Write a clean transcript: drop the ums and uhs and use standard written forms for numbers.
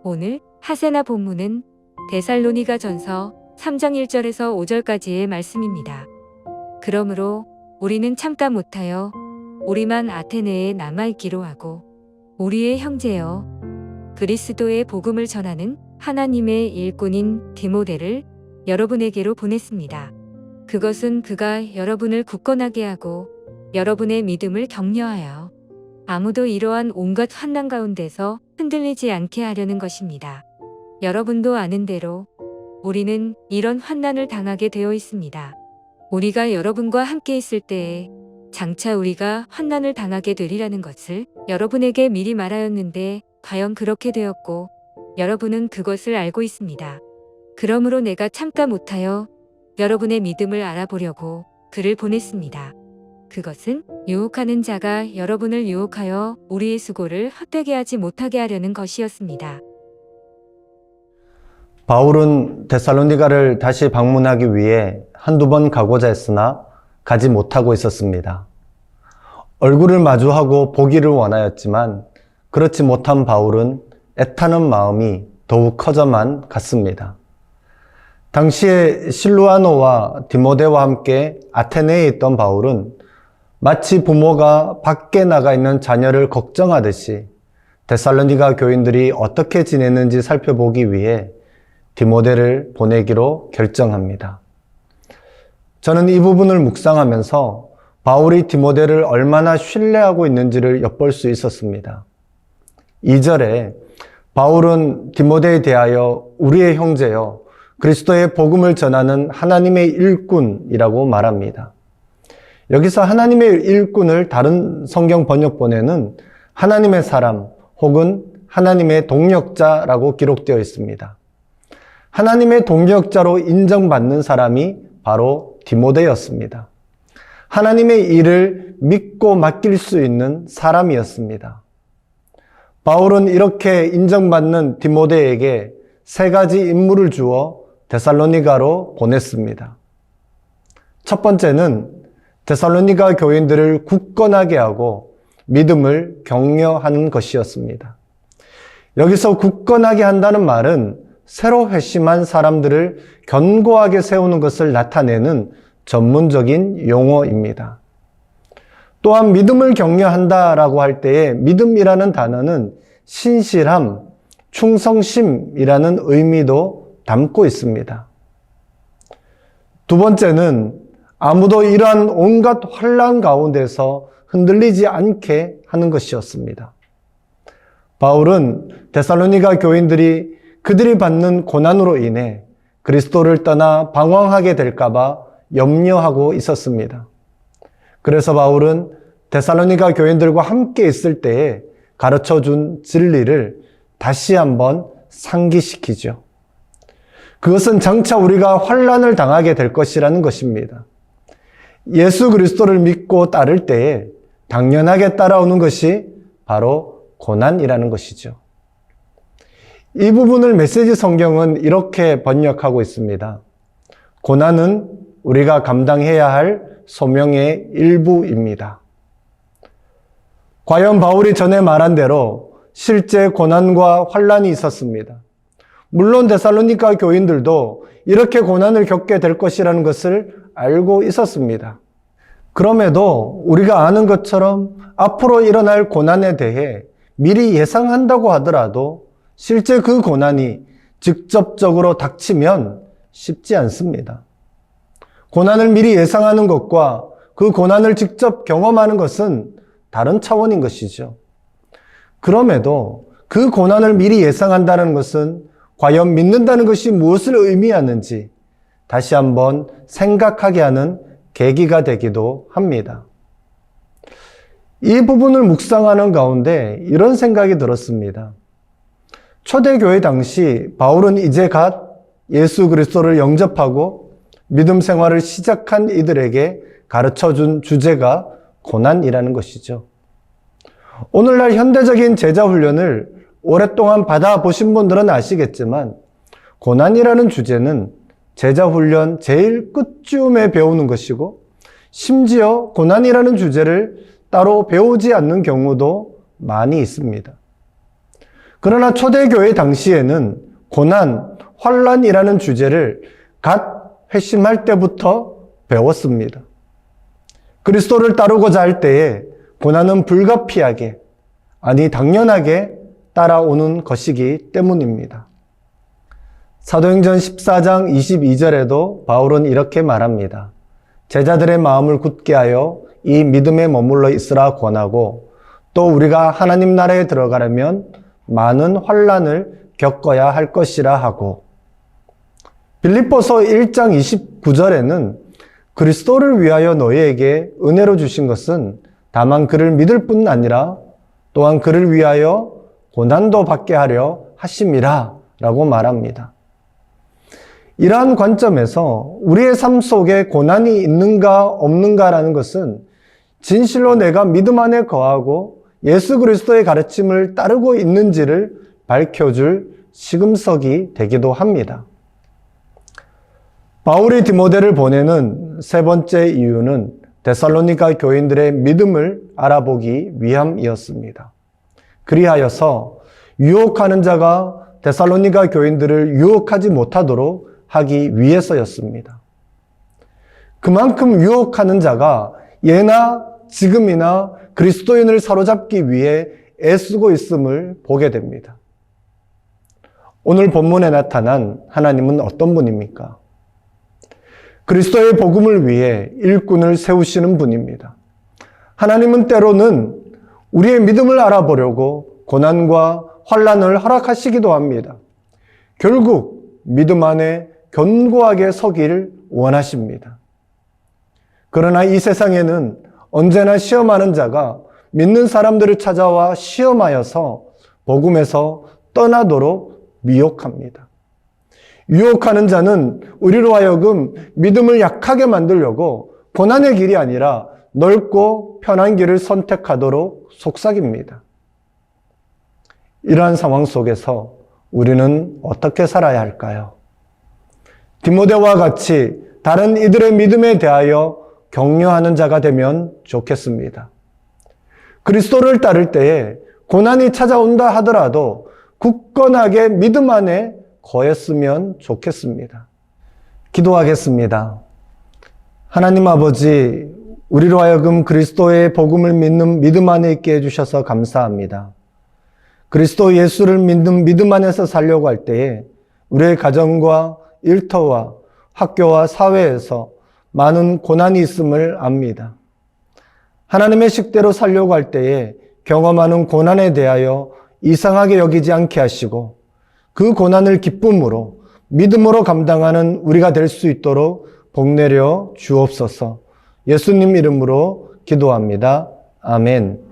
오늘 하세나 본문은 데살로니가전서 3장 1절에서 5절까지의 말씀입니다. 그러므로 우리는 참다 못하여 우리만 아테네에 남아있기로 하고 우리의 형제여 그리스도의 복음을 전하는 하나님의 일꾼인 디모데를 여러분에게로 보냈습니다. 그것은 그가 여러분을 굳건하게 하고 여러분의 믿음을 격려하여 아무도 이러한 온갖 환난 가운데서 흔들리지 않게 하려는 것입니다. 여러분도 아는 대로 우리는 이런 환난을 당하게 되어 있습니다. 우리가 여러분과 함께 있을 때에 장차 우리가 환난을 당하게 되리라는 것을 여러분에게 미리 말하였는데 과연 그렇게 되었고 여러분은 그것을 알고 있습니다. 그러므로 내가 참다 못하여 여러분의 믿음을 알아보려고 그를 보냈습니다. 그것은 유혹하는 자가 여러분을 유혹하여 우리의 수고를 헛되게 하지 못하게 하려는 것이었습니다. 바울은 데살로니가를 다시 방문하기 위해 한두 번 가고자 했으나 가지 못하고 있었습니다. 얼굴을 마주하고 보기를 원하였지만 그렇지 못한 바울은 애타는 마음이 더욱 커져만 갔습니다. 당시에 실루아노와 디모데와 함께 아테네에 있던 바울은 마치 부모가 밖에 나가 있는 자녀를 걱정하듯이 데살로니가 교인들이 어떻게 지내는지 살펴보기 위해 디모데를 보내기로 결정합니다. 저는 이 부분을 묵상하면서 바울이 디모데를 얼마나 신뢰하고 있는지를 엿볼 수 있었습니다. 2절에 바울은 디모데에 대하여 우리의 형제여 그리스도의 복음을 전하는 하나님의 일꾼이라고 말합니다. 여기서 하나님의 일꾼을 다른 성경 번역본에는 하나님의 사람 혹은 하나님의 동력자라고 기록되어 있습니다. 하나님의 동력자로 인정받는 사람이 바로 디모데였습니다. 하나님의 일을 믿고 맡길 수 있는 사람이었습니다. 바울은 이렇게 인정받는 디모데에게 세 가지 임무를 주어 데살로니가로 보냈습니다. 첫 번째는 데살로니가 교인들을 굳건하게 하고 믿음을 격려하는 것이었습니다. 여기서 굳건하게 한다는 말은 새로 회심한 사람들을 견고하게 세우는 것을 나타내는 전문적인 용어입니다. 또한 믿음을 격려한다라고 할 때에 믿음이라는 단어는 신실함, 충성심이라는 의미도 담고 있습니다. 두 번째는 아무도 이러한 온갖 환난 가운데서 흔들리지 않게 하는 것이었습니다. 바울은 데살로니가 교인들이 그들이 받는 고난으로 인해 그리스도를 떠나 방황하게 될까봐 염려하고 있었습니다. 그래서 바울은 데살로니가 교인들과 함께 있을 때에 가르쳐준 진리를 다시 한번 상기시키죠. 그것은 장차 우리가 환난을 당하게 될 것이라는 것입니다. 예수 그리스도를 믿고 따를 때에 당연하게 따라오는 것이 바로 고난이라는 것이죠. 이 부분을 메시지 성경은 이렇게 번역하고 있습니다. 고난은 우리가 감당해야 할 소명의 일부입니다. 과연 바울이 전에 말한 대로 실제 고난과 환난이 있었습니다. 물론 데살로니가 교인들도 이렇게 고난을 겪게 될 것이라는 것을 알고 있었습니다. 그럼에도 우리가 아는 것처럼 앞으로 일어날 고난에 대해 미리 예상한다고 하더라도 실제 그 고난이 직접적으로 닥치면 쉽지 않습니다. 고난을 미리 예상하는 것과 그 고난을 직접 경험하는 것은 다른 차원인 것이죠. 그럼에도 그 고난을 미리 예상한다는 것은 과연 믿는다는 것이 무엇을 의미하는지 다시 한번 생각하게 하는 계기가 되기도 합니다. 이 부분을 묵상하는 가운데 이런 생각이 들었습니다. 초대교회 당시 바울은 이제 갓 예수 그리스도를 영접하고 믿음 생활을 시작한 이들에게 가르쳐준 주제가 고난이라는 것이죠. 오늘날 현대적인 제자 훈련을 오랫동안 받아보신 분들은 아시겠지만 고난이라는 주제는 제자 훈련 제일 끝쯤에 배우는 것이고 심지어 고난이라는 주제를 따로 배우지 않는 경우도 많이 있습니다. 그러나 초대교회 당시에는 고난, 환란이라는 주제를 갓 회심할 때부터 배웠습니다. 그리스도를 따르고자 할 때에 고난은 불가피하게, 아니 당연하게 따라오는 것이기 때문입니다. 사도행전 14장 22절에도 바울은 이렇게 말합니다. 제자들의 마음을 굳게 하여 이 믿음에 머물러 있으라 권하고 또 우리가 하나님 나라에 들어가려면 많은 환난을 겪어야 할 것이라 하고, 빌립보서 1장 29절에는 그리스도를 위하여 너희에게 은혜로 주신 것은 다만 그를 믿을 뿐 아니라 또한 그를 위하여 고난도 받게 하려 하심이라 라고 말합니다. 이러한 관점에서 우리의 삶 속에 고난이 있는가 없는가라는 것은 진실로 내가 믿음 안에 거하고 예수 그리스도의 가르침을 따르고 있는지를 밝혀줄 시금석이 되기도 합니다. 바울이 디모데를 보내는 세 번째 이유는 데살로니가 교인들의 믿음을 알아보기 위함이었습니다. 그리하여서 유혹하는 자가 데살로니가 교인들을 유혹하지 못하도록 하기 위해서였습니다. 그만큼 유혹하는 자가 예나 지금이나 그리스도인을 사로잡기 위해 애쓰고 있음을 보게 됩니다. 오늘 본문에 나타난 하나님은 어떤 분입니까? 그리스도의 복음을 위해 일꾼을 세우시는 분입니다. 하나님은 때로는 우리의 믿음을 알아보려고 고난과 환난을 허락하시기도 합니다. 결국 믿음 안에 견고하게 서기를 원하십니다. 그러나 이 세상에는 언제나 시험하는 자가 믿는 사람들을 찾아와 시험하여서 복음에서 떠나도록 미혹합니다. 유혹하는 자는 우리로 하여금 믿음을 약하게 만들려고 고난의 길이 아니라 넓고 편한 길을 선택하도록 속삭입니다. 이러한 상황 속에서 우리는 어떻게 살아야 할까요? 디모데와 같이 다른 이들의 믿음에 대하여 격려하는 자가 되면 좋겠습니다. 그리스도를 따를 때에 고난이 찾아온다 하더라도 굳건하게 믿음 안에 거했으면 좋겠습니다. 기도하겠습니다. 하나님 아버지, 우리로 하여금 그리스도의 복음을 믿는 믿음 안에 있게 해주셔서 감사합니다. 그리스도 예수를 믿는 믿음 안에서 살려고 할 때에 우리의 가정과 일터와 학교와 사회에서 많은 고난이 있음을 압니다. 하나님의 식대로 살려고 할 때에 경험하는 고난에 대하여 이상하게 여기지 않게 하시고 그 고난을 기쁨으로 믿음으로 감당하는 우리가 될 수 있도록 복내려 주옵소서. 예수님 이름으로 기도합니다. 아멘.